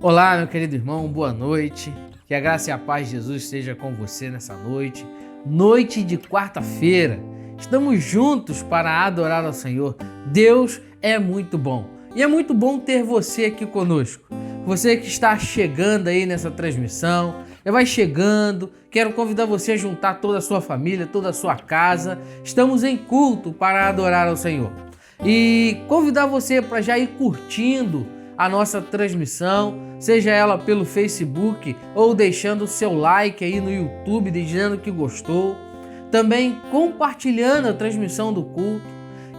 Olá, meu querido irmão, boa noite. Que a graça e a paz de Jesus esteja com você nessa noite. Noite de quarta-feira. Estamos juntos para adorar ao Senhor. Deus é muito bom. E é muito bom ter você aqui conosco. Você que está chegando aí nessa transmissão, vai chegando. Quero convidar você a juntar toda a sua família, toda a sua casa. Estamos em culto para adorar ao Senhor. E convidar você para já ir curtindo a nossa transmissão, seja ela pelo Facebook ou deixando o seu like aí no YouTube, dizendo que gostou. Também compartilhando a transmissão do culto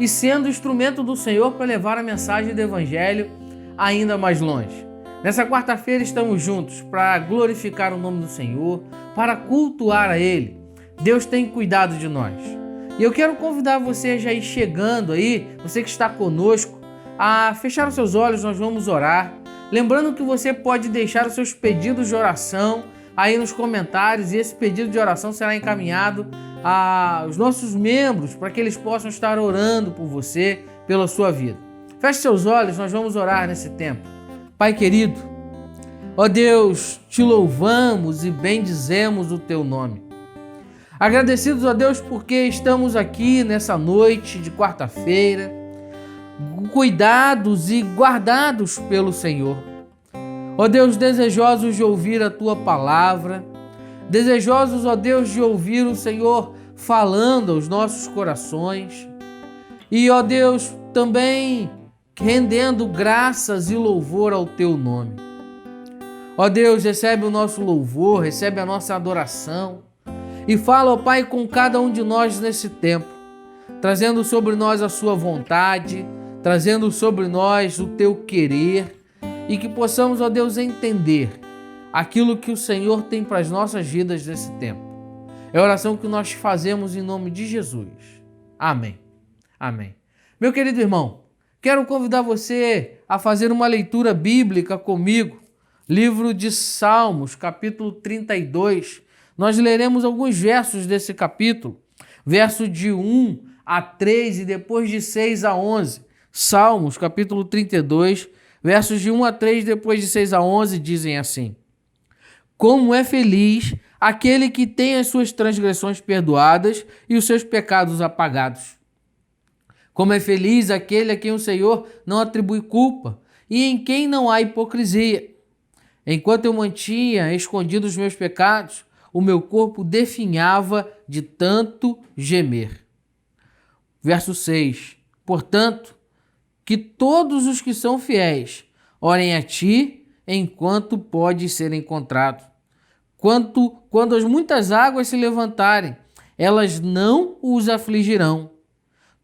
e sendo instrumento do Senhor para levar a mensagem do Evangelho ainda mais longe. Nessa quarta-feira estamos juntos para glorificar o nome do Senhor, para cultuar a Ele. Deus tem cuidado de nós. E eu quero convidar você a já ir chegando aí, você que está conosco, a fechar os seus olhos, nós vamos orar. Lembrando que você pode deixar os seus pedidos de oração aí nos comentários e esse pedido de oração será encaminhado aos nossos membros para que eles possam estar orando por você, pela sua vida. Feche seus olhos, nós vamos orar nesse tempo. Pai querido, ó Deus, te louvamos e bendizemos o teu nome. Agradecidos, ó Deus, porque estamos aqui nessa noite de quarta-feira, cuidados e guardados pelo Senhor. Ó Deus, desejosos de ouvir a Tua palavra, desejosos, ó Deus, de ouvir o Senhor falando aos nossos corações e, ó Deus, também rendendo graças e louvor ao Teu nome. Ó Deus, recebe o nosso louvor, recebe a nossa adoração e fala, ó Pai, com cada um de nós nesse tempo, trazendo sobre nós a Sua vontade, trazendo sobre nós o Teu querer e que possamos, ó Deus, entender aquilo que o Senhor tem para as nossas vidas nesse tempo. É a oração que nós fazemos em nome de Jesus. Amém. Amém. Meu querido irmão, quero convidar você a fazer uma leitura bíblica comigo. Livro de Salmos, capítulo 32. Nós leremos alguns versos desse capítulo, verso de 1 a 3 e depois de 6 a 11. Salmos, capítulo 32, versos de 1 a 3, depois de 6 a 11, dizem assim: Como é feliz aquele que tem as suas transgressões perdoadas e os seus pecados apagados. Como é feliz aquele a quem o Senhor não atribui culpa e em quem não há hipocrisia. Enquanto eu mantinha escondidos os meus pecados, o meu corpo definhava de tanto gemer. Verso 6. Portanto, que todos os que são fiéis orem a ti enquanto pode ser encontrado. Quando as muitas águas se levantarem, elas não os afligirão.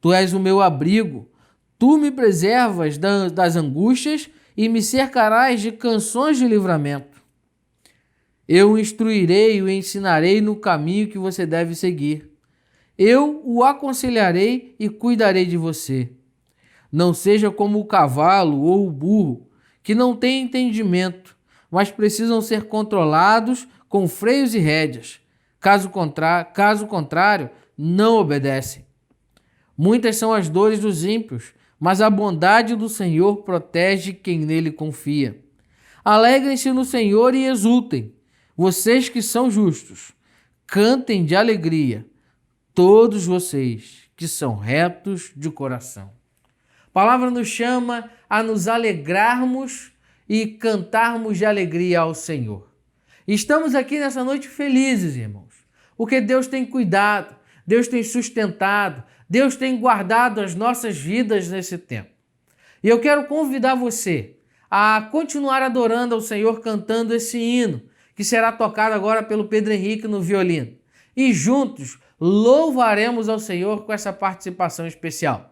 Tu és o meu abrigo, tu me preservas das angústias e me cercarás de canções de livramento. Eu o instruirei e o ensinarei no caminho que você deve seguir. Eu o aconselharei e cuidarei de você. Não seja como o cavalo ou o burro, que não têm entendimento, mas precisam ser controlados com freios e rédeas. Caso contrário, não obedecem. Muitas são as dores dos ímpios, mas a bondade do Senhor protege quem nele confia. Alegrem-se no Senhor e exultem, vocês que são justos. Cantem de alegria, todos vocês que são retos de coração. A palavra nos chama a nos alegrarmos e cantarmos de alegria ao Senhor. Estamos aqui nessa noite felizes, irmãos, porque Deus tem cuidado, Deus tem sustentado, Deus tem guardado as nossas vidas nesse tempo. E eu quero convidar você a continuar adorando ao Senhor cantando esse hino, que será tocado agora pelo Pedro Henrique no violino. E juntos louvaremos ao Senhor com essa participação especial.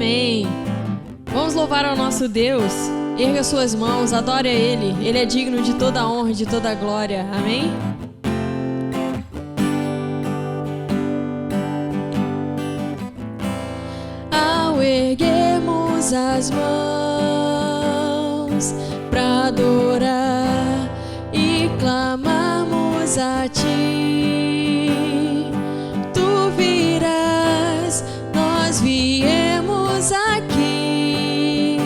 Amém. Vamos louvar ao nosso Deus. Erga suas mãos, adore a Ele. Ele é digno de toda a honra e de toda a glória. Amém? Ao erguermos as mãos para adorar e clamarmos a Ti, Tu virás, nós viemos aqui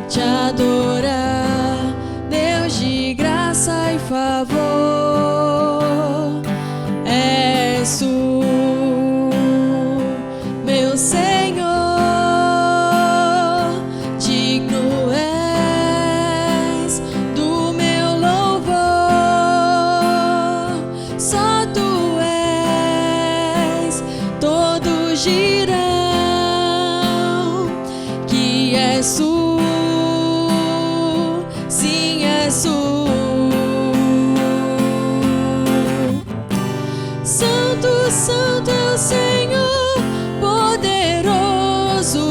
te adorar, Deus de graça e favor. És Tu, meu Senhor, digno és do meu louvor. Só Tu és, todos dirão que és Tu. Sim, és Tu. Santo, Santo é o Senhor poderoso.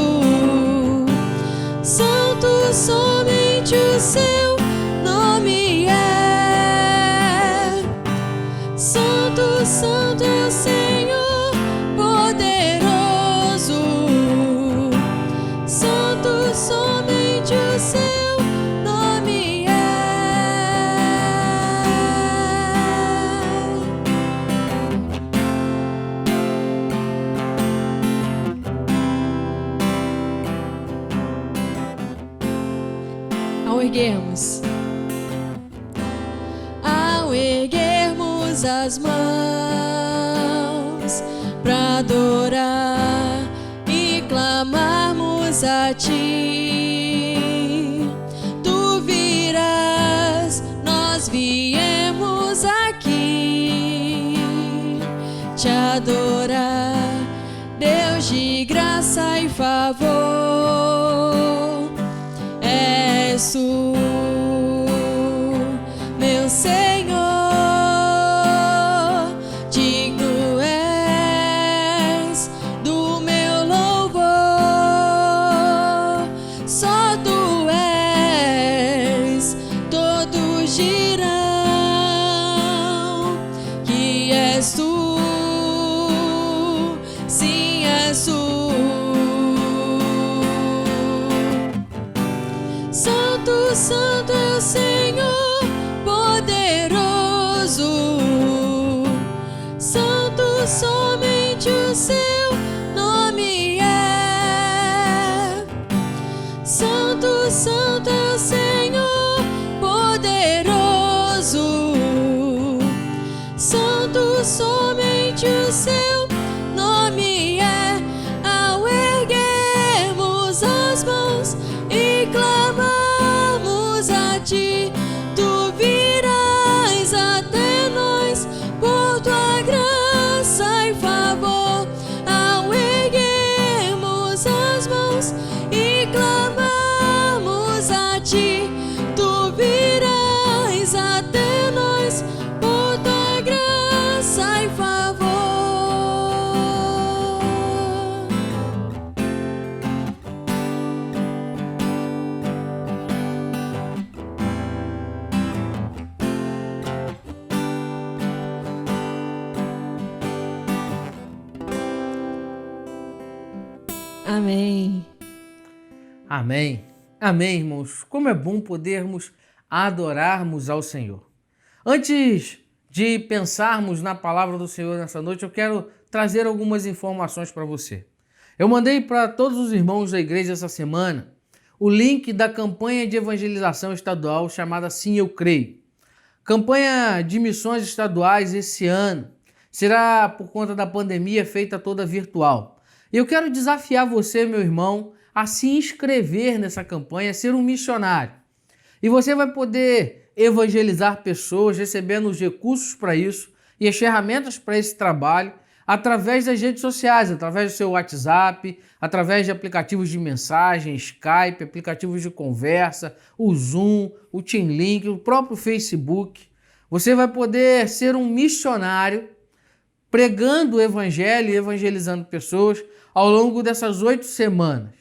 Santo, somente o Seu nome é. Santo, Santo é o Senhor poderoso. Santo, somente o Seu nome é. Ao erguermos as mãos para adorar e clamarmos a Ti, Tu virás, nós viemos aqui te adorar, Deus de graça e favor. És Tu, meu Senhor, digno és do meu louvor. Só Tu és, todos dirão que és Tu. Sim, és Tu. Santo, Santo é o Senhor poderoso. Santo, somente o Seu nome é. Santo, Santo é o Senhor poderoso. Santo, somente o Seu nome é. Ao erguermos as mãos e clamarmos a Ti, Tu virás até nós por Tua graça e favor. Ao erguermos as mãos e clamarmos a Ti, Tu virás até nós por Tua graça e favor. Amém. Amém. Amém, irmãos. Como é bom podermos adorarmos ao Senhor. Antes de pensarmos na palavra do Senhor nessa noite, eu quero trazer algumas informações para você. Eu mandei para todos os irmãos da igreja essa semana o link da campanha de evangelização estadual chamada Sim, Eu Creio. Campanha de missões estaduais esse ano será, por conta da pandemia, feita toda virtual. E eu quero desafiar você, meu irmão, a se inscrever nessa campanha, a ser um missionário. E você vai poder evangelizar pessoas, recebendo os recursos para isso e as ferramentas para esse trabalho através das redes sociais, através do seu WhatsApp, através de aplicativos de mensagem, Skype, aplicativos de conversa, o Zoom, o TeamLink, o próprio Facebook. Você vai poder ser um missionário pregando o evangelho e evangelizando pessoas ao longo dessas 8 semanas.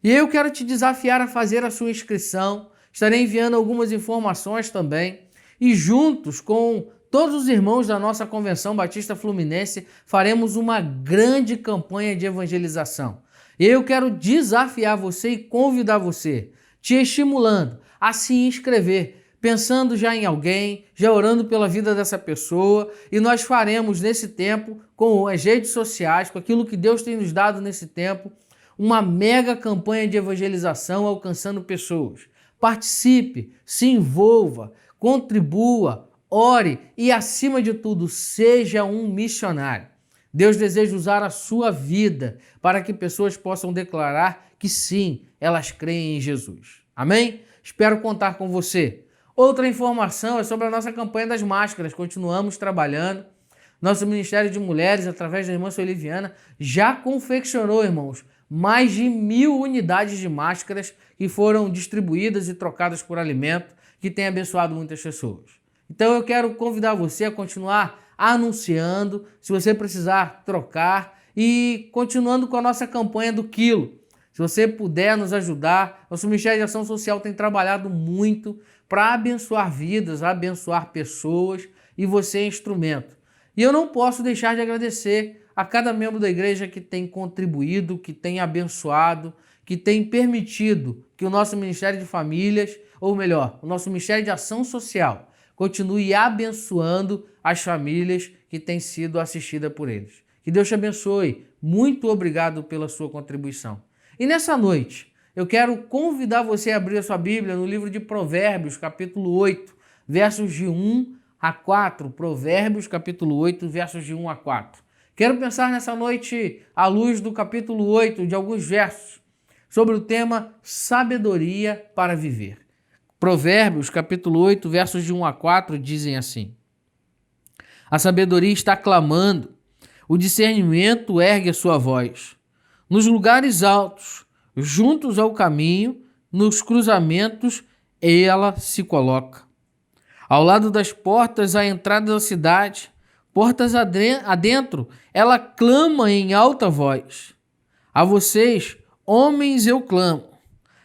E eu quero te desafiar a fazer a sua inscrição. Estarei enviando algumas informações também. E juntos com todos os irmãos da nossa Convenção Batista Fluminense, faremos uma grande campanha de evangelização. E eu quero desafiar você e convidar você, te estimulando a se inscrever, pensando já em alguém, já orando pela vida dessa pessoa, e nós faremos nesse tempo, com as redes sociais, com aquilo que Deus tem nos dado nesse tempo, uma mega campanha de evangelização alcançando pessoas. Participe, se envolva, contribua, ore e, acima de tudo, seja um missionário. Deus deseja usar a sua vida para que pessoas possam declarar que sim, elas creem em Jesus. Amém? Espero contar com você. Outra informação é sobre a nossa campanha das máscaras. Continuamos trabalhando. Nosso Ministério de Mulheres, através da irmã Soliviana, já confeccionou, irmãos, mais de 1.000 unidades de máscaras que foram distribuídas e trocadas por alimento, que tem abençoado muitas pessoas. Então eu quero convidar você a continuar anunciando, se você precisar trocar, e continuando com a nossa campanha do quilo. Se você puder nos ajudar, nosso Ministério de Ação Social tem trabalhado muito para abençoar vidas, abençoar pessoas, e você é instrumento. E eu não posso deixar de agradecer a cada membro da igreja que tem contribuído, que tem abençoado, que tem permitido que o nosso Ministério de Famílias, ou melhor, o nosso Ministério de Ação Social, continue abençoando as famílias que têm sido assistidas por eles. Que Deus te abençoe. Muito obrigado pela sua contribuição. E nessa noite, eu quero convidar você a abrir a sua Bíblia no livro de Provérbios, capítulo 8, versos de 1 a 4. Provérbios, capítulo 8, versos de 1 a 4. Quero pensar nessa noite, à luz do capítulo 8, de alguns versos, sobre o tema sabedoria para viver. Provérbios, capítulo 8, versos de 1 a 4, dizem assim: A sabedoria está clamando, o discernimento ergue a sua voz. Nos lugares altos, juntos ao caminho, nos cruzamentos, ela se coloca. Ao lado das portas, à entrada da cidade, portas adentro, ela clama em alta voz. A vocês, homens, eu clamo.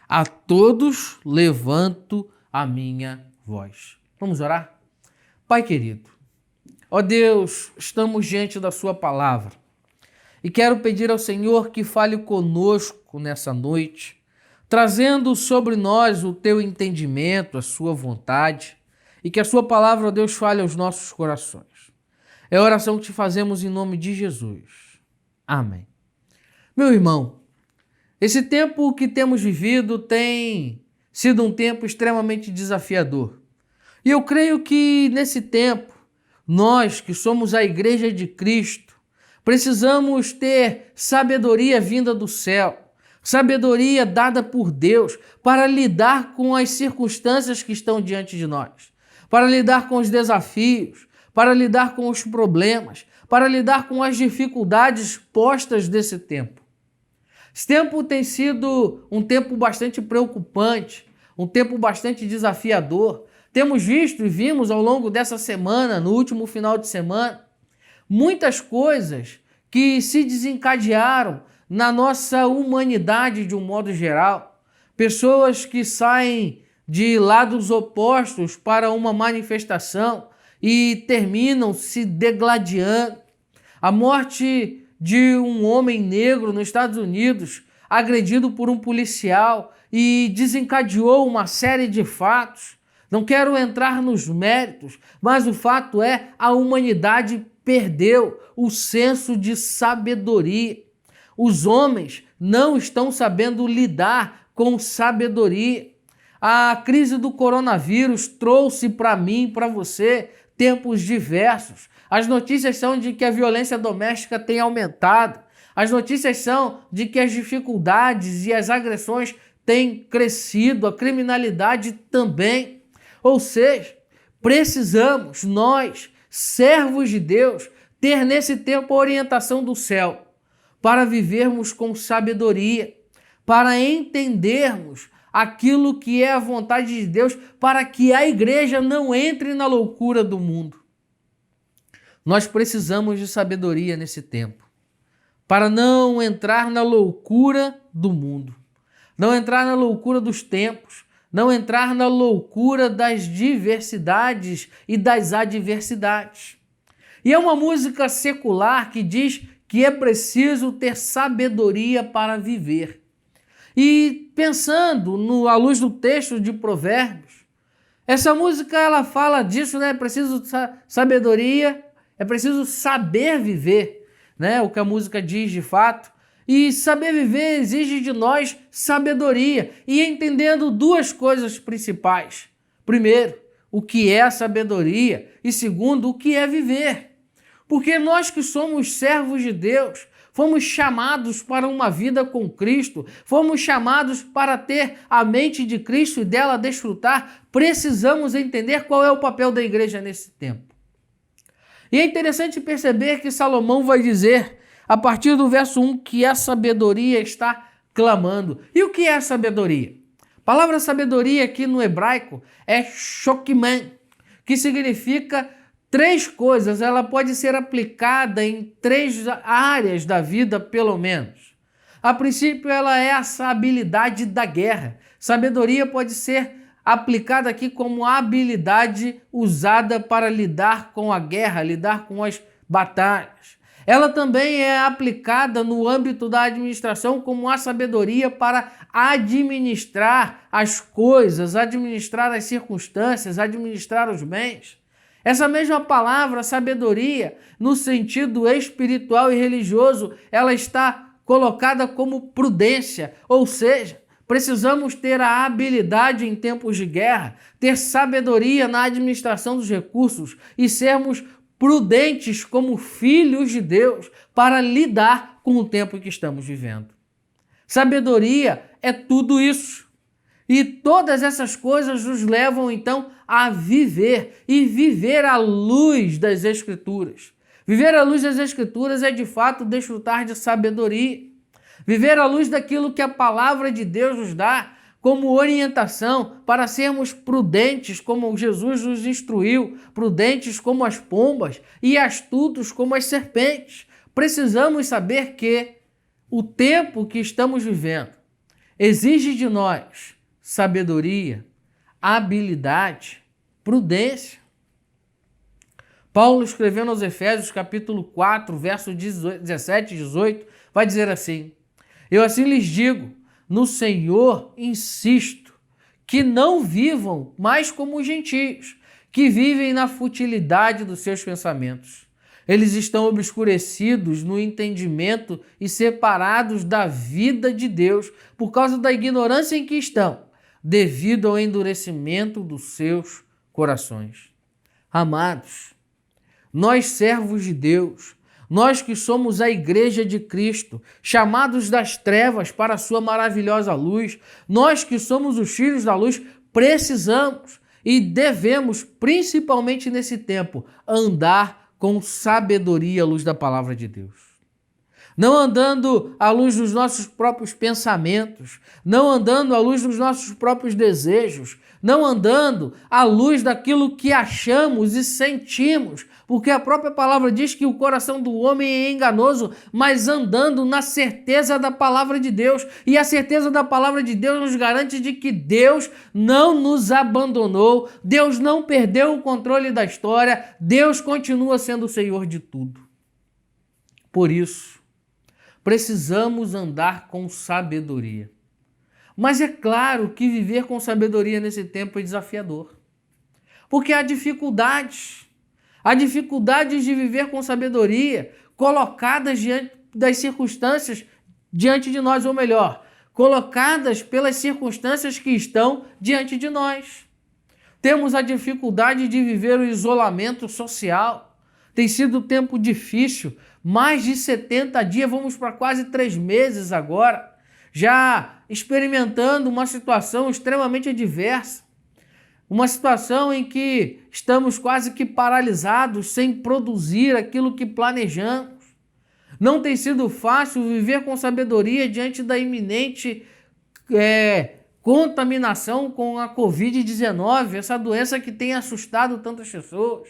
A todos levanto a minha voz. Vamos orar? Pai querido, ó Deus, estamos diante da sua palavra e quero pedir ao Senhor que fale conosco nessa noite, trazendo sobre nós o teu entendimento, a sua vontade, e que a sua palavra, ó Deus, fale aos nossos corações. É a oração que te fazemos em nome de Jesus. Amém. Meu irmão, esse tempo que temos vivido tem sido um tempo extremamente desafiador. E eu creio que nesse tempo, nós que somos a Igreja de Cristo, precisamos ter sabedoria vinda do céu, sabedoria dada por Deus para lidar com as circunstâncias que estão diante de nós, para lidar com os desafios, para lidar com os problemas, para lidar com as dificuldades postas desse tempo. Esse tempo tem sido um tempo bastante preocupante, um tempo bastante desafiador. Temos visto e vimos ao longo dessa semana, no último final de semana, muitas coisas que se desencadearam na nossa humanidade de um modo geral. Pessoas que saem de lados opostos para uma manifestação e terminam se degladiando. A morte de um homem negro nos Estados Unidos, agredido por um policial e desencadeou uma série de fatos. Não quero entrar nos méritos, mas o fato é a humanidade perdeu o senso de sabedoria. Os homens não estão sabendo lidar com sabedoria. A crise do coronavírus trouxe para mim e para você tempos diversos. As notícias são de que a violência doméstica tem aumentado. As notícias são de que as dificuldades e as agressões têm crescido, a criminalidade também. Ou seja, precisamos, nós, servos de Deus, ter nesse tempo a orientação do céu para vivermos com sabedoria, para entendermos aquilo que é a vontade de Deus, para que a igreja não entre na loucura do mundo. Nós precisamos de sabedoria nesse tempo, para não entrar na loucura do mundo, não entrar na loucura dos tempos, não entrar na loucura das diversidades e das adversidades. E é uma música secular que diz que é preciso ter sabedoria para viver. E pensando à luz do texto de Provérbios, essa música ela fala disso, né? É preciso sabedoria, é preciso saber viver, né? O que a música diz de fato. E saber viver exige de nós sabedoria e entendendo duas coisas principais. Primeiro, o que é a sabedoria e segundo, o que é viver. Porque nós que somos servos de Deus, fomos chamados para uma vida com Cristo, fomos chamados para ter a mente de Cristo e dela desfrutar, precisamos entender qual é o papel da igreja nesse tempo. E é interessante perceber que Salomão vai dizer, a partir do verso 1, que a sabedoria está clamando. E o que é a sabedoria? A palavra sabedoria aqui no hebraico é shokman, que significa três coisas. Ela pode ser aplicada em três áreas da vida, pelo menos. A princípio, ela é essa habilidade da guerra. Sabedoria pode ser aplicada aqui como a habilidade usada para lidar com a guerra, lidar com as batalhas. Ela também é aplicada no âmbito da administração como a sabedoria para administrar as coisas, administrar as circunstâncias, administrar os bens. Essa mesma palavra, sabedoria, no sentido espiritual e religioso, ela está colocada como prudência, ou seja, precisamos ter a habilidade em tempos de guerra, ter sabedoria na administração dos recursos e sermos prudentes como filhos de Deus para lidar com o tempo que estamos vivendo. Sabedoria é tudo isso. E todas essas coisas nos levam então a viver e viver à luz das Escrituras. Viver à luz das Escrituras é de fato desfrutar de sabedoria. Viver à luz daquilo que a palavra de Deus nos dá como orientação para sermos prudentes como Jesus nos instruiu, prudentes como as pombas e astutos como as serpentes. Precisamos saber que o tempo que estamos vivendo exige de nós sabedoria, habilidade, prudência. Paulo, escrevendo aos Efésios, capítulo 4, versos 17 e 18, vai dizer assim: eu assim lhes digo, no Senhor insisto, que não vivam mais como os gentios, que vivem na futilidade dos seus pensamentos. Eles estão obscurecidos no entendimento e separados da vida de Deus por causa da ignorância em que estão, devido ao endurecimento dos seus corações. Amados, nós servos de Deus, nós que somos a igreja de Cristo, chamados das trevas para a sua maravilhosa luz, nós que somos os filhos da luz, precisamos e devemos, principalmente nesse tempo, andar com sabedoria à luz da palavra de Deus. Não andando à luz dos nossos próprios pensamentos, não andando à luz dos nossos próprios desejos, não andando à luz daquilo que achamos e sentimos, porque a própria palavra diz que o coração do homem é enganoso, mas andando na certeza da palavra de Deus. E a certeza da palavra de Deus nos garante de que Deus não nos abandonou, Deus não perdeu o controle da história, Deus continua sendo o Senhor de tudo. Por isso, precisamos andar com sabedoria. Mas é claro que viver com sabedoria nesse tempo é desafiador. Porque há dificuldades de viver com sabedoria colocadas diante das circunstâncias diante de nós, ou melhor, colocadas pelas circunstâncias que estão diante de nós. Temos a dificuldade de viver o isolamento social. Tem sido um tempo difícil, mais de 70 dias, vamos para quase 3 meses agora, já experimentando uma situação extremamente adversa, uma situação em que estamos quase que paralisados, sem produzir aquilo que planejamos. Não tem sido fácil viver com sabedoria diante da iminente contaminação com a Covid-19, essa doença que tem assustado tantas pessoas.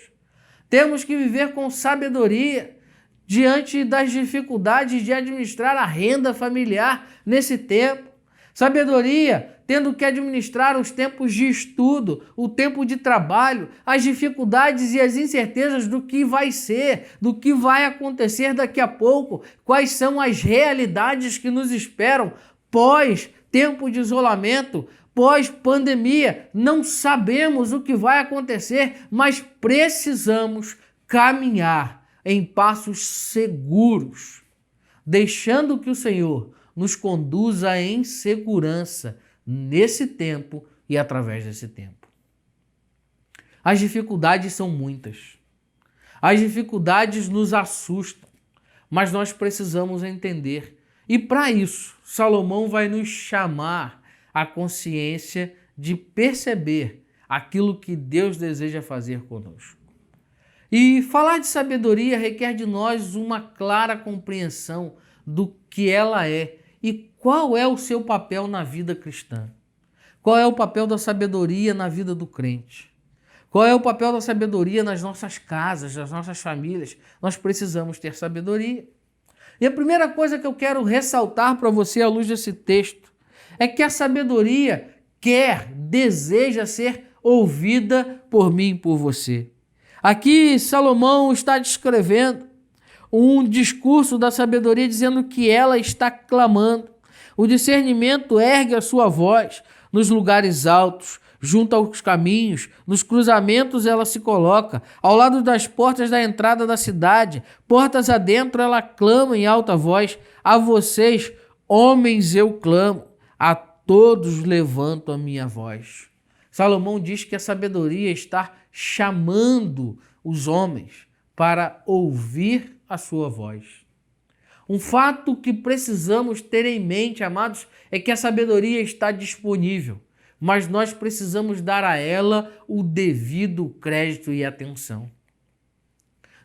Temos que viver com sabedoria diante das dificuldades de administrar a renda familiar nesse tempo. Sabedoria tendo que administrar os tempos de estudo, o tempo de trabalho, as dificuldades e as incertezas do que vai ser, do que vai acontecer daqui a pouco, quais são as realidades que nos esperam pós tempo de isolamento, pós-pandemia. Não sabemos o que vai acontecer, mas precisamos caminhar em passos seguros, deixando que o Senhor nos conduza em segurança nesse tempo e através desse tempo. As dificuldades são muitas. As dificuldades nos assustam, mas nós precisamos entender. E para isso, Salomão vai nos chamar à consciência de perceber aquilo que Deus deseja fazer conosco. E falar de sabedoria requer de nós uma clara compreensão do que ela é e qual é o seu papel na vida cristã. Qual é o papel da sabedoria na vida do crente? Qual é o papel da sabedoria nas nossas casas, nas nossas famílias? Nós precisamos ter sabedoria. E a primeira coisa que eu quero ressaltar para você à luz desse texto é que a sabedoria deseja ser ouvida por mim e por você. Aqui Salomão está descrevendo um discurso da sabedoria dizendo que ela está clamando. O discernimento ergue a sua voz nos lugares altos, junto aos caminhos, nos cruzamentos ela se coloca, ao lado das portas da entrada da cidade, portas adentro ela clama em alta voz, a vocês, homens, eu clamo, a todos levanto a minha voz. Salomão diz que a sabedoria está chamando os homens para ouvir a sua voz. Um fato que precisamos ter em mente, amados, é que a sabedoria está disponível, mas nós precisamos dar a ela o devido crédito e atenção.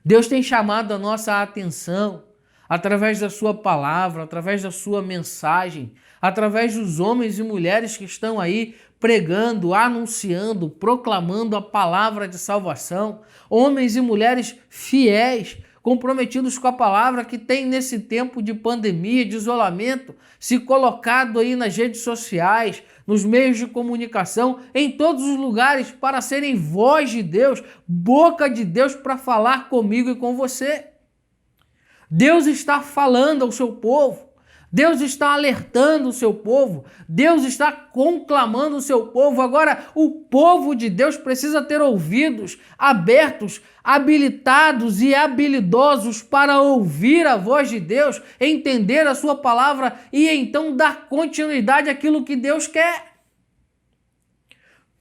Deus tem chamado a nossa atenção através da sua palavra, através da sua mensagem, através dos homens e mulheres que estão aí pregando, anunciando, proclamando a palavra de salvação, homens e mulheres fiéis, comprometidos com a palavra, que tem nesse tempo de pandemia, de isolamento, se colocado aí nas redes sociais, nos meios de comunicação, em todos os lugares, para serem voz de Deus, boca de Deus, para falar comigo e com você. Deus está falando ao seu povo, Deus está alertando o seu povo, Deus está conclamando o seu povo. Agora, o povo de Deus precisa ter ouvidos abertos, habilitados e habilidosos para ouvir a voz de Deus, entender a sua palavra e então dar continuidade àquilo que Deus quer.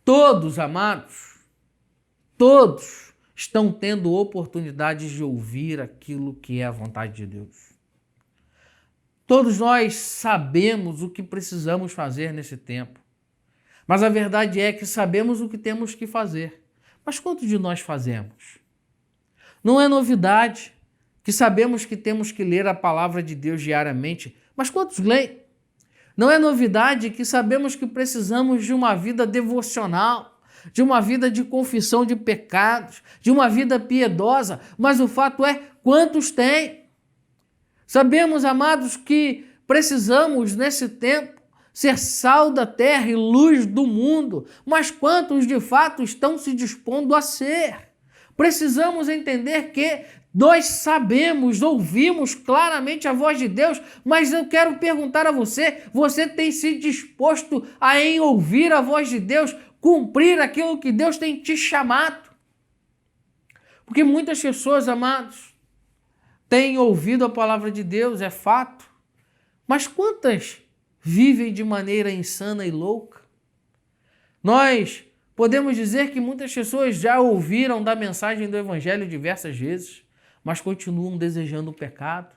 Todos, amados, todos estão tendo oportunidades de ouvir aquilo que é a vontade de Deus. Todos nós sabemos o que precisamos fazer nesse tempo, mas a verdade é que sabemos o que temos que fazer. Mas quantos de nós fazemos? Não é novidade que sabemos que temos que ler a palavra de Deus diariamente, mas quantos leem? Não é novidade que sabemos que precisamos de uma vida devocional, de uma vida de confissão de pecados, de uma vida piedosa, mas o fato é, quantos têm? Sabemos, amados, que precisamos, nesse tempo, ser sal da terra e luz do mundo, mas quantos de fato estão se dispondo a ser? Precisamos entender que nós sabemos, ouvimos claramente a voz de Deus, mas eu quero perguntar a você, você tem se disposto a ouvir a voz de Deus, cumprir aquilo que Deus tem te chamado? Porque muitas pessoas, amados, têm ouvido a palavra de Deus, é fato, mas quantas vivem de maneira insana e louca? Nós podemos dizer que muitas pessoas já ouviram da mensagem do Evangelho diversas vezes, mas continuam desejando o pecado.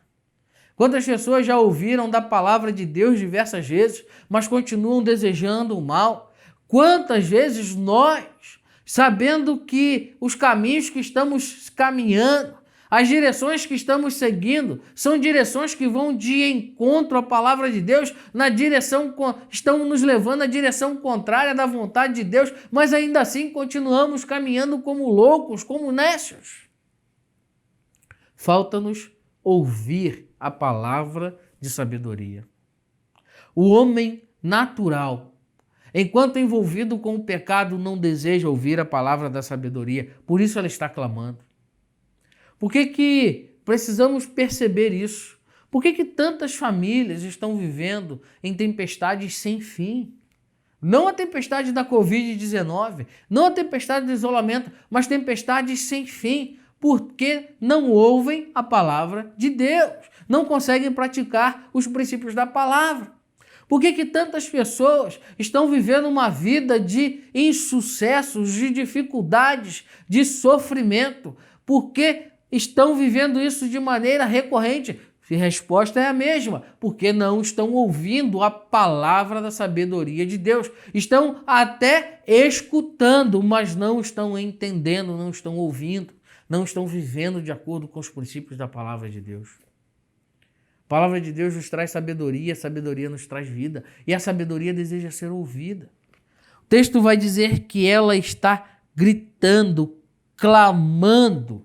Quantas pessoas já ouviram da palavra de Deus diversas vezes, mas continuam desejando o mal? Quantas vezes nós, sabendo que os caminhos que estamos caminhando, as direções que estamos seguindo são direções que vão de encontro à palavra de Deus, estão nos levando na direção contrária da vontade de Deus, mas ainda assim continuamos caminhando como loucos, como nécios. falta-nos ouvir a palavra de sabedoria. O homem natural, enquanto envolvido com o pecado, não deseja ouvir a palavra da sabedoria, por isso ela está clamando. Por que precisamos perceber isso? Por que tantas famílias estão vivendo em tempestades sem fim? Não a tempestade da Covid-19, não a tempestade do isolamento, mas tempestades sem fim, porque não ouvem a palavra de Deus, não conseguem praticar os princípios da palavra. Por que tantas pessoas estão vivendo uma vida de insucessos, de dificuldades, de sofrimento? Por que estão vivendo isso de maneira recorrente? A resposta é a mesma, porque não estão ouvindo a palavra da sabedoria de Deus. Estão até escutando, mas não estão entendendo, não estão ouvindo, não estão vivendo de acordo com os princípios da palavra de Deus. A palavra de Deus nos traz sabedoria, a sabedoria nos traz vida, e a sabedoria deseja ser ouvida. O texto vai dizer que ela está gritando, clamando,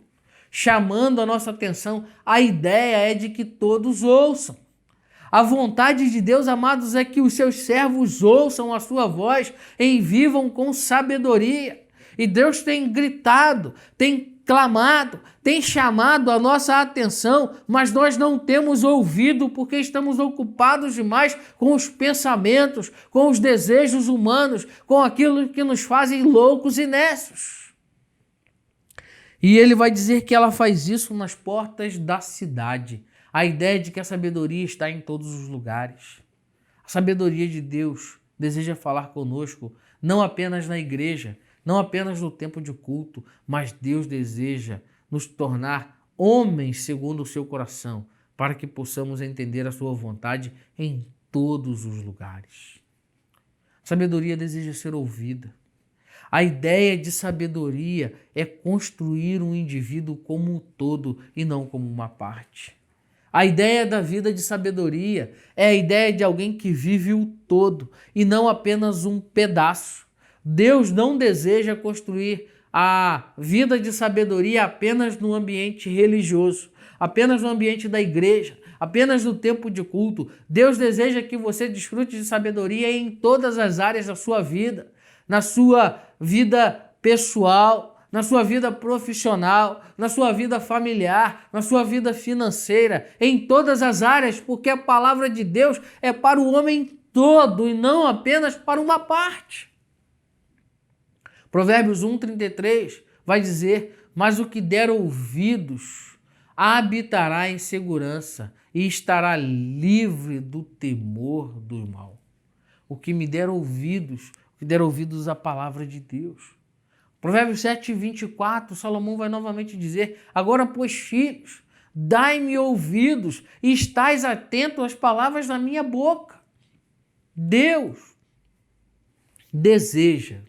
chamando a nossa atenção. A ideia é de que todos ouçam. A vontade de Deus, amados, é que os seus servos ouçam a sua voz e vivam com sabedoria. E Deus tem gritado, tem clamado, tem chamado a nossa atenção, mas nós não temos ouvido porque estamos ocupados demais com os pensamentos, com os desejos humanos, com aquilo que nos fazem loucos e nécios. E ele vai dizer que ela faz isso nas portas da cidade. A ideia de que a sabedoria está em todos os lugares. A sabedoria de Deus deseja falar conosco, não apenas na igreja, não apenas no tempo de culto, mas Deus deseja nos tornar homens segundo o seu coração, para que possamos entender a sua vontade em todos os lugares. A sabedoria deseja ser ouvida. A ideia de sabedoria é construir um indivíduo como um todo e não como uma parte. A ideia da vida de sabedoria é a ideia de alguém que vive o todo e não apenas um pedaço. Deus não deseja construir a vida de sabedoria apenas no ambiente religioso, apenas no ambiente da igreja, apenas no tempo de culto. Deus deseja que você desfrute de sabedoria em todas as áreas da sua vida, na sua vida pessoal, na sua vida profissional, na sua vida familiar, na sua vida financeira, em todas as áreas, porque a palavra de Deus é para o homem todo e não apenas para uma parte. Provérbios 1:33 vai dizer: mas o que der ouvidos habitará em segurança e estará livre do temor do mal. O que me der ouvidos, o que der ouvidos à palavra de Deus. Provérbios 7:24, Salomão vai novamente dizer: agora, pois, filhos, dai-me ouvidos e estais atentos às palavras da minha boca. Deus deseja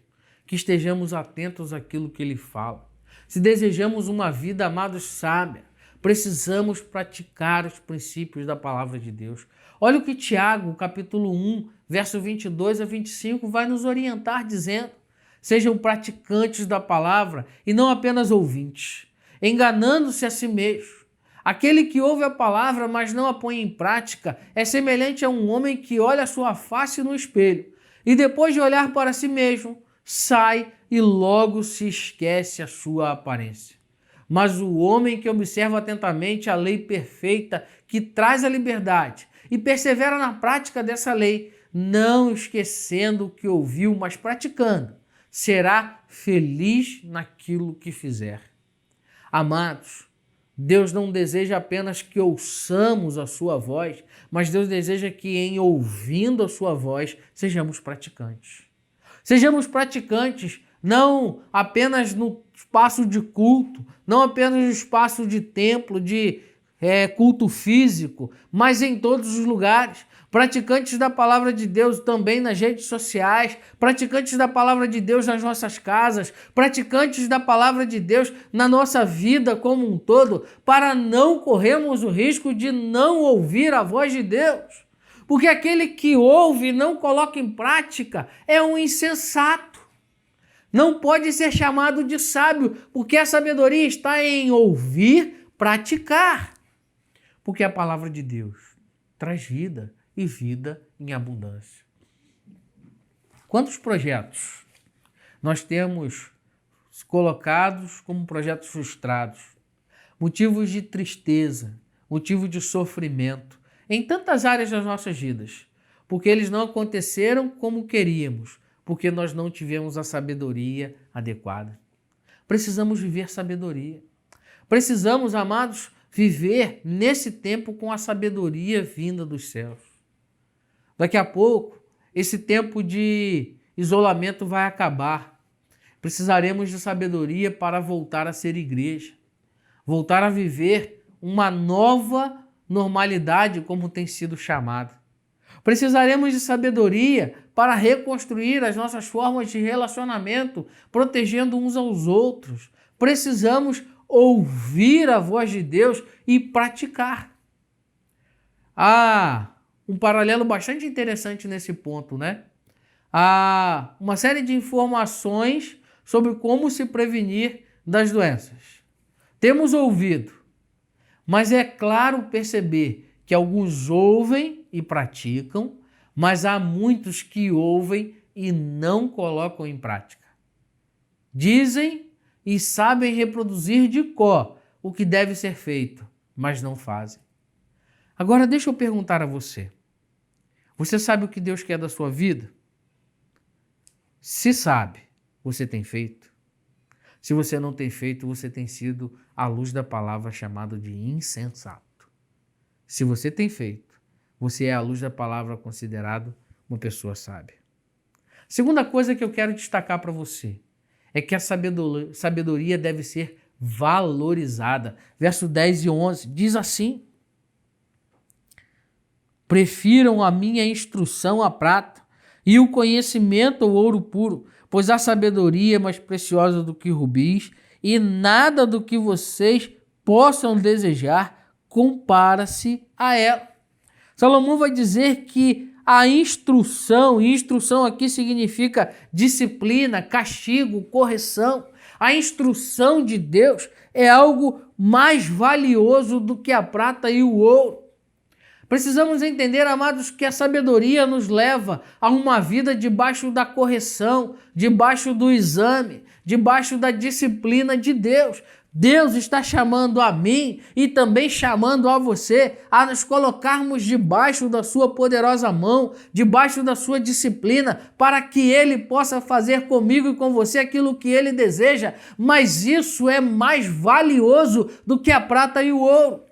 que estejamos atentos àquilo que Ele fala. Se desejamos uma vida, amados, sábia, precisamos praticar os princípios da palavra de Deus. Olha o que Tiago, capítulo 1, verso 22 a 25, vai nos orientar dizendo: sejam praticantes da palavra e não apenas ouvintes, enganando-se a si mesmo. Aquele que ouve a palavra, mas não a põe em prática, é semelhante a um homem que olha a sua face no espelho e depois de olhar para si mesmo, sai e logo se esquece a sua aparência. Mas o homem que observa atentamente a lei perfeita que traz a liberdade e persevera na prática dessa lei, não esquecendo o que ouviu, mas praticando, será feliz naquilo que fizer. Amados, Deus não deseja apenas que ouçamos a sua voz, mas Deus deseja que em ouvindo a sua voz, sejamos praticantes. Sejamos praticantes não apenas no espaço de culto, não apenas no espaço de templo, de culto físico, mas em todos os lugares. Praticantes da palavra de Deus também nas redes sociais, praticantes da palavra de Deus nas nossas casas, praticantes da palavra de Deus na nossa vida como um todo, para não corrermos o risco de não ouvir a voz de Deus. Porque aquele que ouve e não coloca em prática é um insensato. Não pode ser chamado de sábio, porque a sabedoria está em ouvir, praticar. Porque a palavra de Deus traz vida e vida em abundância. Quantos projetos nós temos colocados como projetos frustrados, motivos de tristeza, motivo de sofrimento, em tantas áreas das nossas vidas, porque eles não aconteceram como queríamos, porque nós não tivemos a sabedoria adequada. Precisamos viver sabedoria. Precisamos, amados, viver nesse tempo com a sabedoria vinda dos céus. Daqui a pouco, esse tempo de isolamento vai acabar. Precisaremos de sabedoria para voltar a ser igreja, voltar a viver uma nova normalidade, como tem sido chamada. Precisaremos de sabedoria para reconstruir as nossas formas de relacionamento, protegendo uns aos outros. Precisamos ouvir a voz de Deus e praticar. Há um paralelo bastante interessante nesse ponto, né? Há uma série de informações sobre como se prevenir das doenças. Temos ouvido, mas é claro perceber que alguns ouvem e praticam, mas há muitos que ouvem e não colocam em prática. Dizem e sabem reproduzir de cor o que deve ser feito, mas não fazem. Agora deixa eu perguntar a você. Você sabe o que Deus quer da sua vida? Se sabe, você tem feito? Se você não tem feito, você tem sido, à luz da palavra, chamado de insensato. Se você tem feito, você é, à luz da palavra, considerado uma pessoa sábia. Segunda coisa que eu quero destacar para você é que a sabedoria deve ser valorizada. Verso 10 e 11 diz assim: prefiram a minha instrução à prata e o conhecimento ao ouro puro, pois a sabedoria é mais preciosa do que rubis, e nada do que vocês possam desejar compara-se a ela. Salomão vai dizer que a instrução aqui significa disciplina, castigo, correção. A instrução de Deus é algo mais valioso do que a prata e o ouro. Precisamos entender, amados, que a sabedoria nos leva a uma vida debaixo da correção, debaixo do exame, debaixo da disciplina de Deus. Deus está chamando a mim e também chamando a você a nos colocarmos debaixo da sua poderosa mão, debaixo da sua disciplina, para que Ele possa fazer comigo e com você aquilo que Ele deseja. Mas isso é mais valioso do que a prata e o ouro.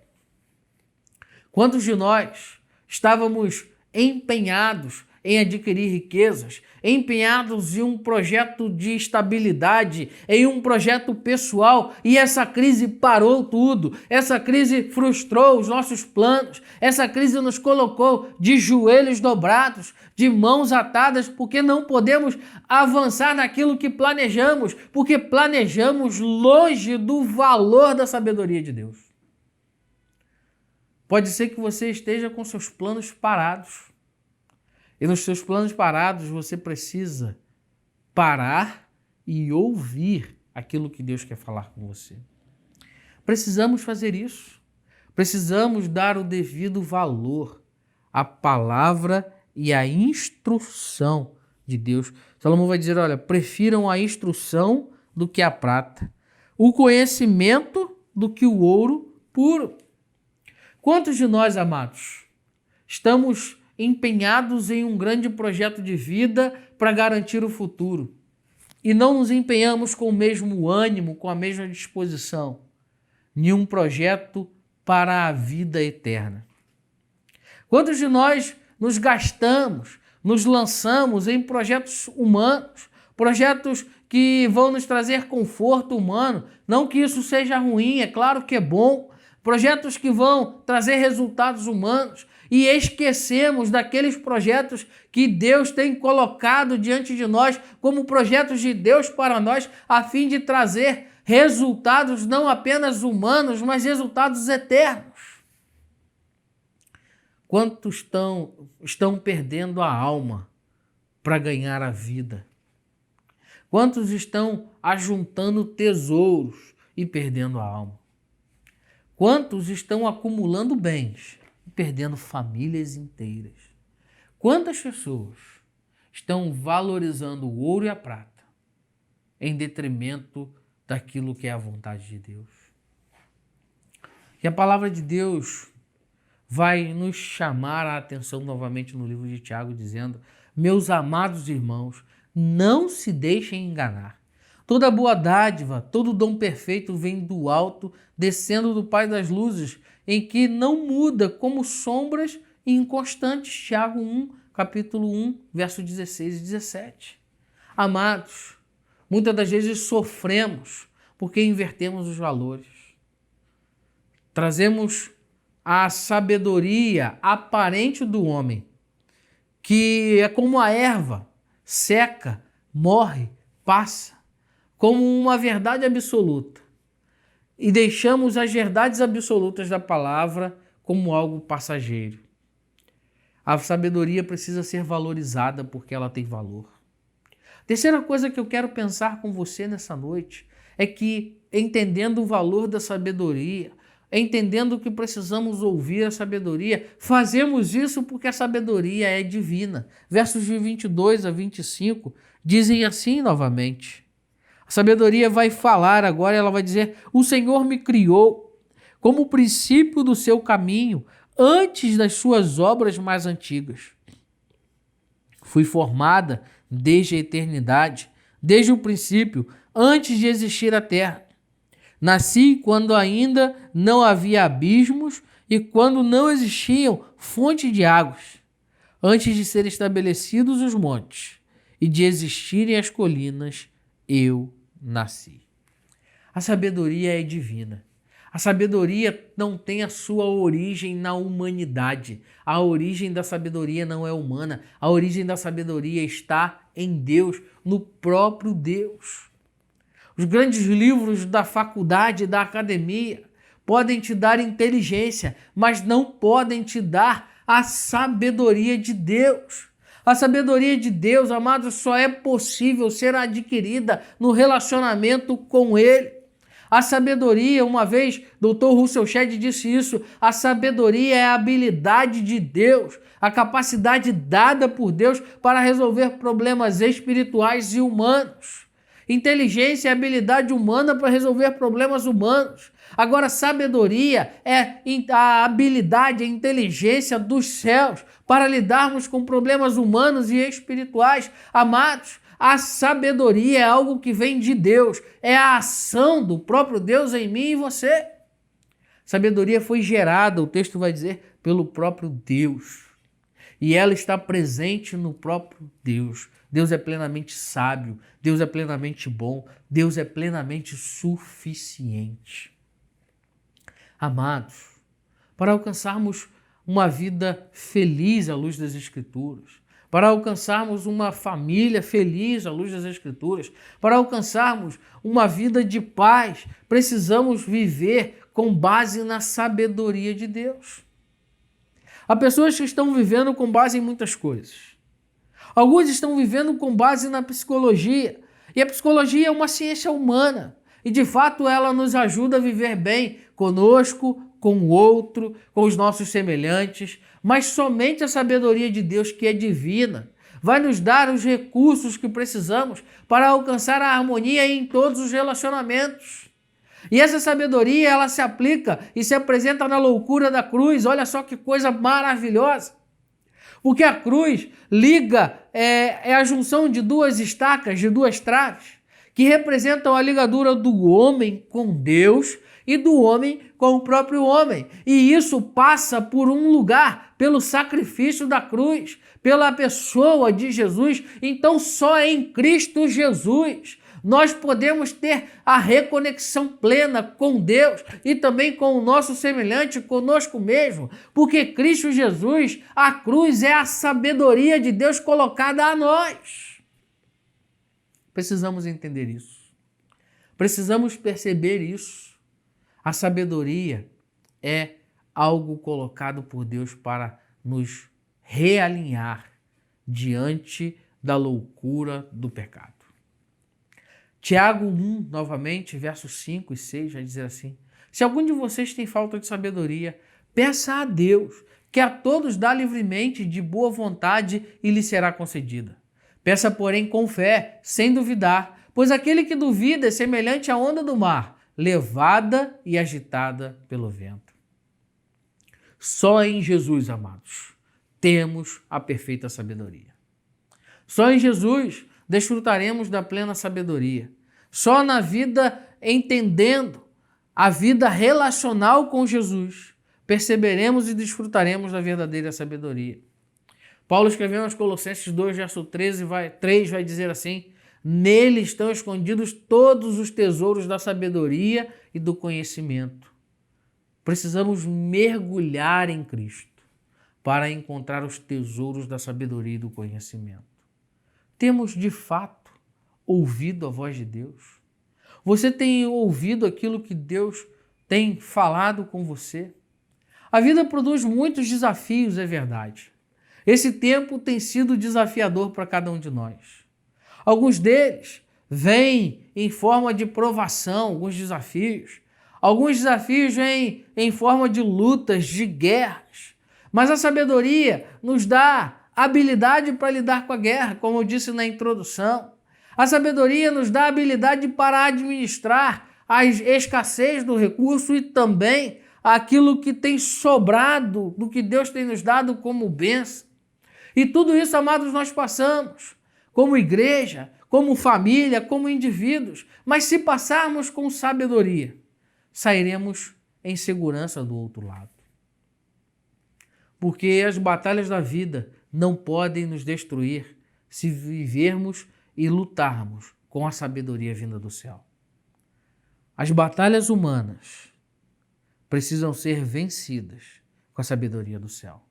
Quantos de nós estávamos empenhados em adquirir riquezas, empenhados em um projeto de estabilidade, em um projeto pessoal, e essa crise parou tudo, essa crise frustrou os nossos planos, essa crise nos colocou de joelhos dobrados, de mãos atadas, porque não podemos avançar naquilo que planejamos, porque planejamos longe do valor da sabedoria de Deus. Pode ser que você esteja com seus planos parados. E nos seus planos parados você precisa parar e ouvir aquilo que Deus quer falar com você. Precisamos fazer isso. Precisamos dar o devido valor à palavra e à instrução de Deus. Salomão vai dizer, olha, prefiram a instrução do que a prata, o conhecimento do que o ouro puro. Quantos de nós, amados, estamos empenhados em um grande projeto de vida para garantir o futuro e não nos empenhamos com o mesmo ânimo, com a mesma disposição em um projeto para a vida eterna? Quantos de nós nos gastamos, nos lançamos em projetos humanos, projetos que vão nos trazer conforto humano? Não que isso seja ruim, é claro que é bom, projetos que vão trazer resultados humanos, e esquecemos daqueles projetos que Deus tem colocado diante de nós como projetos de Deus para nós, a fim de trazer resultados não apenas humanos, mas resultados eternos. Quantos estão perdendo a alma para ganhar a vida? Quantos estão ajuntando tesouros e perdendo a alma? Quantos estão acumulando bens e perdendo famílias inteiras? Quantas pessoas estão valorizando o ouro e a prata em detrimento daquilo que é a vontade de Deus? E a palavra de Deus vai nos chamar a atenção novamente no livro de Tiago, dizendo: meus amados irmãos, não se deixem enganar. Toda boa dádiva, todo dom perfeito vem do alto, descendo do Pai das luzes, em que não muda como sombras e inconstantes. Tiago 1, capítulo 1, versos 16 e 17. Amados, muitas das vezes sofremos porque invertemos os valores. Trazemos a sabedoria aparente do homem, que é como a erva, seca, morre, passa, como uma verdade absoluta. E deixamos as verdades absolutas da palavra como algo passageiro. A sabedoria precisa ser valorizada porque ela tem valor. Terceira coisa que eu quero pensar com você nessa noite é que, entendendo o valor da sabedoria, entendendo que precisamos ouvir a sabedoria, fazemos isso porque a sabedoria é divina. Versos de 22 a 25 dizem assim novamente. A sabedoria vai falar agora, ela vai dizer: o Senhor me criou como o princípio do seu caminho, antes das suas obras mais antigas. Fui formada desde a eternidade, desde o princípio, antes de existir a terra. Nasci quando ainda não havia abismos e quando não existiam fontes de águas, antes de serem estabelecidos os montes e de existirem as colinas, eu nasci. A sabedoria é divina. A sabedoria não tem a sua origem na humanidade. A origem da sabedoria não é humana. A origem da sabedoria está em Deus, no próprio Deus. Os grandes livros da faculdade, da academia, podem te dar inteligência, mas não podem te dar a sabedoria de Deus. A sabedoria de Deus, amados, só é possível ser adquirida no relacionamento com Ele. A sabedoria, uma vez, Dr. Russell Shedd disse isso, a sabedoria é a habilidade de Deus, a capacidade dada por Deus para resolver problemas espirituais e humanos. Inteligência é habilidade humana para resolver problemas humanos. Agora, sabedoria é a habilidade, a inteligência dos céus para lidarmos com problemas humanos e espirituais. Amados, a sabedoria é algo que vem de Deus. É a ação do próprio Deus em mim e você. Sabedoria foi gerada, o texto vai dizer, pelo próprio Deus. E ela está presente no próprio Deus. Deus é plenamente sábio, Deus é plenamente bom, Deus é plenamente suficiente. Amados, para alcançarmos uma vida feliz à luz das Escrituras, para alcançarmos uma família feliz à luz das Escrituras, para alcançarmos uma vida de paz, precisamos viver com base na sabedoria de Deus. Há pessoas que estão vivendo com base em muitas coisas. Alguns estão vivendo com base na psicologia. E a psicologia é uma ciência humana. E de fato ela nos ajuda a viver bem conosco, com o outro, com os nossos semelhantes. Mas somente a sabedoria de Deus, que é divina, vai nos dar os recursos que precisamos para alcançar a harmonia em todos os relacionamentos. E essa sabedoria, ela se aplica e se apresenta na loucura da cruz. Olha só que coisa maravilhosa. Porque a cruz liga, é a junção de duas estacas, de duas traves, que representam a ligadura do homem com Deus e do homem com o próprio homem. E isso passa por um lugar, pelo sacrifício da cruz, pela pessoa de Jesus. Então só em Cristo Jesus nós podemos ter a reconexão plena com Deus e também com o nosso semelhante, conosco mesmo, porque Cristo Jesus, a cruz é a sabedoria de Deus colocada a nós. Precisamos entender isso. Precisamos perceber isso. A sabedoria é algo colocado por Deus para nos realinhar diante da loucura do pecado. Tiago 1, novamente, versos 5 e 6, vai dizer assim: Se algum de vocês tem falta de sabedoria, peça a Deus, que a todos dá livremente, de boa vontade, e lhe será concedida. Peça, porém, com fé, sem duvidar, pois aquele que duvida é semelhante à onda do mar, levada e agitada pelo vento. Só em Jesus, amados, temos a perfeita sabedoria. Só em Jesus desfrutaremos da plena sabedoria. Só na vida entendendo a vida relacional com Jesus, perceberemos e desfrutaremos da verdadeira sabedoria. Paulo escreveu aos Colossenses 2, verso 3 vai dizer assim: nele estão escondidos todos os tesouros da sabedoria e do conhecimento. Precisamos mergulhar em Cristo para encontrar os tesouros da sabedoria e do conhecimento. Temos, de fato, ouvido a voz de Deus? Você tem ouvido aquilo que Deus tem falado com você? A vida produz muitos desafios, é verdade. Esse tempo tem sido desafiador para cada um de nós. Alguns deles vêm em forma de provação, alguns desafios. Alguns desafios vêm em forma de lutas, de guerras. Mas a sabedoria nos dá habilidade para lidar com a guerra, como eu disse na introdução. A sabedoria nos dá habilidade para administrar a escassez do recurso e também aquilo que tem sobrado do que Deus tem nos dado como bênção. E tudo isso, amados, nós passamos como igreja, como família, como indivíduos. Mas se passarmos com sabedoria, sairemos em segurança do outro lado. Porque as batalhas da vida não podem nos destruir se vivermos e lutarmos com a sabedoria vinda do céu. As batalhas humanas precisam ser vencidas com a sabedoria do céu.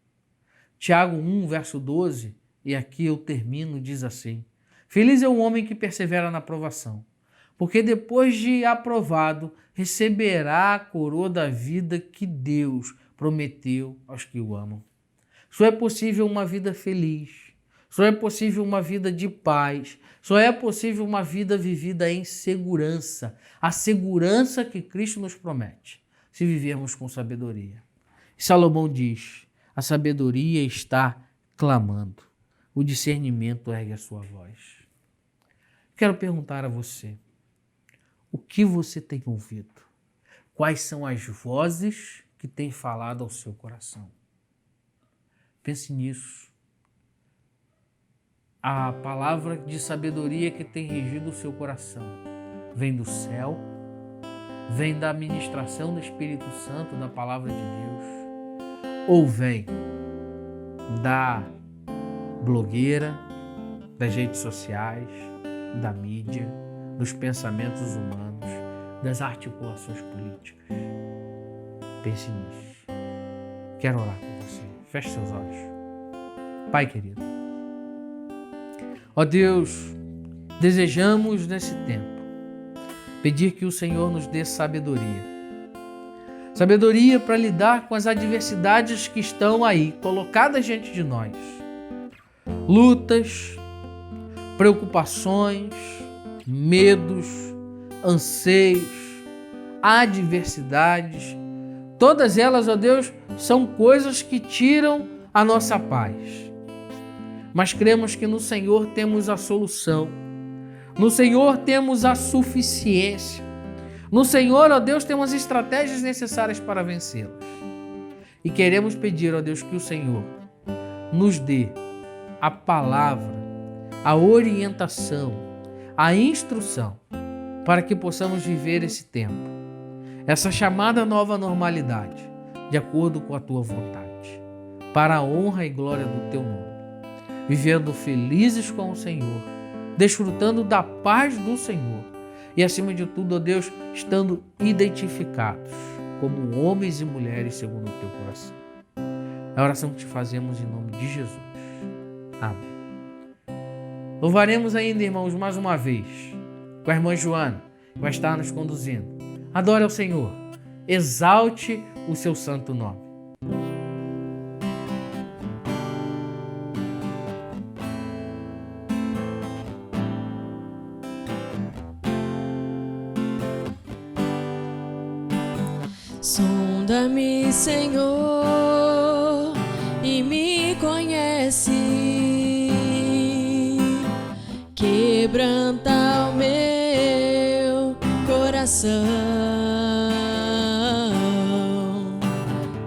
Tiago 1, verso 12, e aqui eu termino, diz assim: feliz é o homem que persevera na provação, porque depois de aprovado, receberá a coroa da vida que Deus prometeu aos que o amam. Só é possível uma vida feliz, só é possível uma vida de paz, só é possível uma vida vivida em segurança, a segurança que Cristo nos promete, se vivermos com sabedoria. Salomão diz: a sabedoria está clamando, o discernimento ergue a sua voz. Quero perguntar a você, o que você tem ouvido? Quais são as vozes que têm falado ao seu coração? Pense nisso. A palavra de sabedoria que tem regido o seu coração vem do céu, vem da ministração do Espírito Santo, da palavra de Deus, ou vem da blogueira, das redes sociais, da mídia, dos pensamentos humanos, das articulações políticas? Pense nisso. Quero orar com você. Feche seus olhos. Pai querido, ó Deus, desejamos nesse tempo pedir que o Senhor nos dê sabedoria. Sabedoria para lidar com as adversidades que estão aí, colocadas diante de nós. Lutas, preocupações, medos, anseios, adversidades. Todas elas, ó Deus, são coisas que tiram a nossa paz. Mas cremos que no Senhor temos a solução. No Senhor temos a suficiência. No Senhor, ó Deus, temos as estratégias necessárias para vencê-las. E queremos pedir, ó Deus, que o Senhor nos dê a palavra, a orientação, a instrução, para que possamos viver esse tempo, essa chamada nova normalidade, de acordo com a Tua vontade, para a honra e glória do Teu nome, vivendo felizes com o Senhor, desfrutando da paz do Senhor e, acima de tudo, ó Deus, estando identificados como homens e mulheres segundo o Teu coração. É a oração que te fazemos em nome de Jesus. Amém. Louvaremos ainda, irmãos, mais uma vez com a irmã Joana, que vai estar nos conduzindo. Adore ao Senhor, exalte o seu santo nome. Sonda-me, Senhor, e me conhece. Quebranta o meu coração,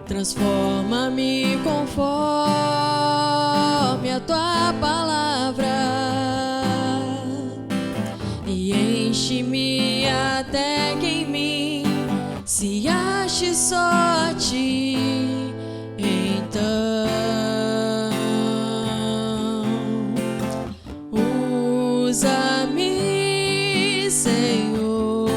transforma-me conforme a tua palavra e enche-me até que em mim se ache só a ti. Então usa-me, Senhor,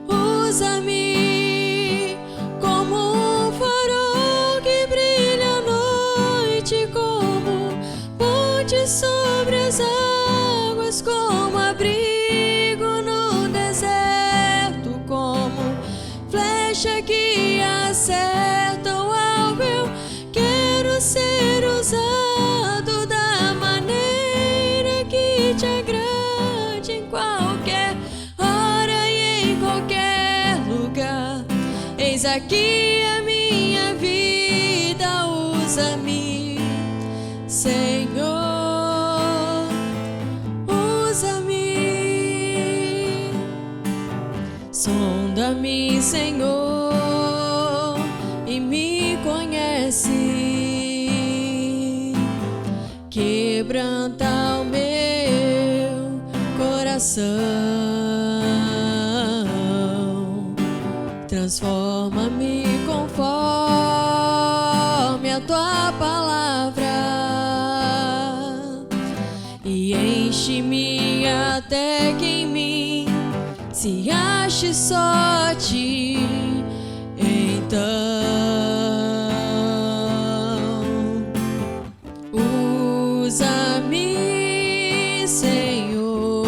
usa-me como um farol que brilha à noite, como ponte sobre as águas, como abrigo no deserto, como flecha que acerta o alvo. Eu quero ser usado da maneira que te agrade, em qualquer hora e em qualquer lugar. Eis aqui a minha vida, usa-me, Senhor, usa-me. Sonda-me, Senhor, e me conhece. Quebranta o meu coração, transforma-me conforme a tua palavra e enche-me até que em mim se ache só a ti. Então usa-me, Senhor,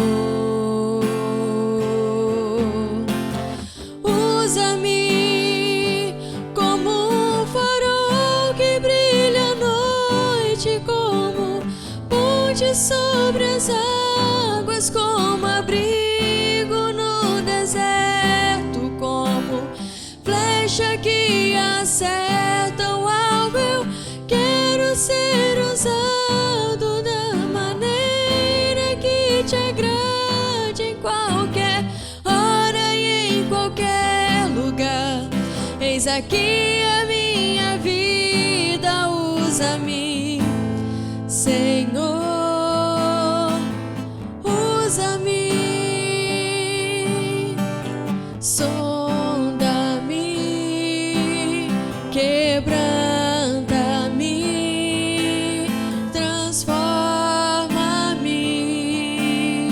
usa-me como um farol que brilha à noite, como ponte sobre as águas, como abrigo no deserto, como flecha que acerta o alvo. Eu quero ser usado da maneira que te agrade, em qualquer hora e em qualquer lugar. Eis aqui a minha vida, usa-me, Senhor, usa-me. Sonda-me, quebranta-me, transforma-me,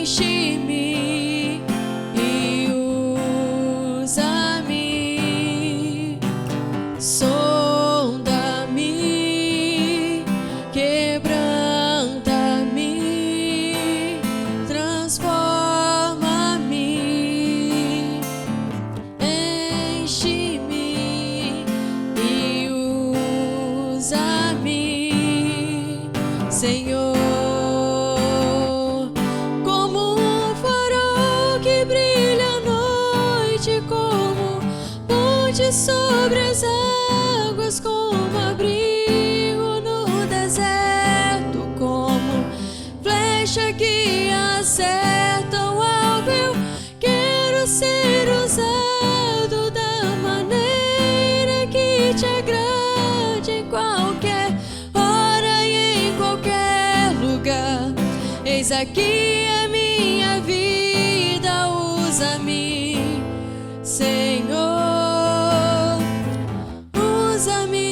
enche-me e usa-me. Sonda-me, quebranta-me, transforma-me, enche-me e usa-me, Senhor, como um farol que brilha à noite, como ponte sobre as águas, como abrigo no deserto, como flecha que acerta o alvo. Eu quero ser usado da maneira que te agrade, em qualquer hora e em qualquer lugar. Eis aqui a minha vida, usa-me, Senhor, usa-me.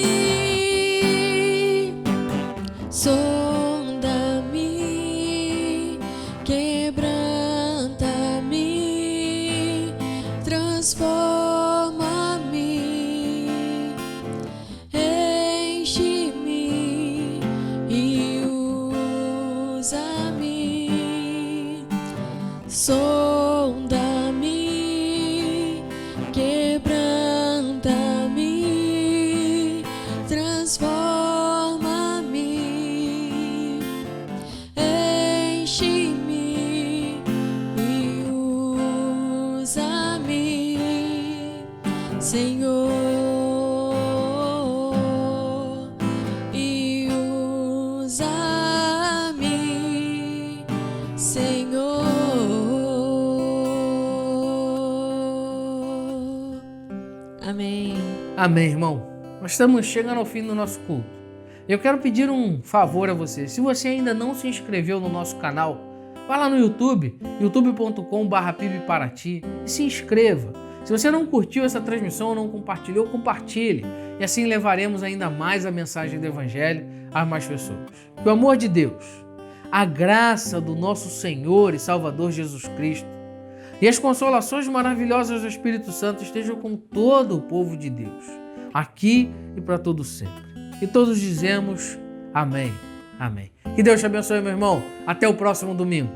Sonda-me, quebranta-me, transforma-me, enche-me e usa-me. Sonda-me, quebranta-me, Senhor, e usa-me, Senhor. Amém. Amém, irmão. Nós estamos chegando ao fim do nosso culto. Eu quero pedir um favor a você. Se você ainda não se inscreveu no nosso canal, vá lá no YouTube, youtube.com/PIBParaty, e se inscreva. Se você não curtiu essa transmissão ou não compartilhou, compartilhe. E assim levaremos ainda mais a mensagem do Evangelho a mais pessoas. Que o amor de Deus, a graça do nosso Senhor e Salvador Jesus Cristo e as consolações maravilhosas do Espírito Santo estejam com todo o povo de Deus, aqui e para todo sempre. E todos dizemos amém, amém. Que Deus te abençoe, meu irmão. Até o próximo domingo.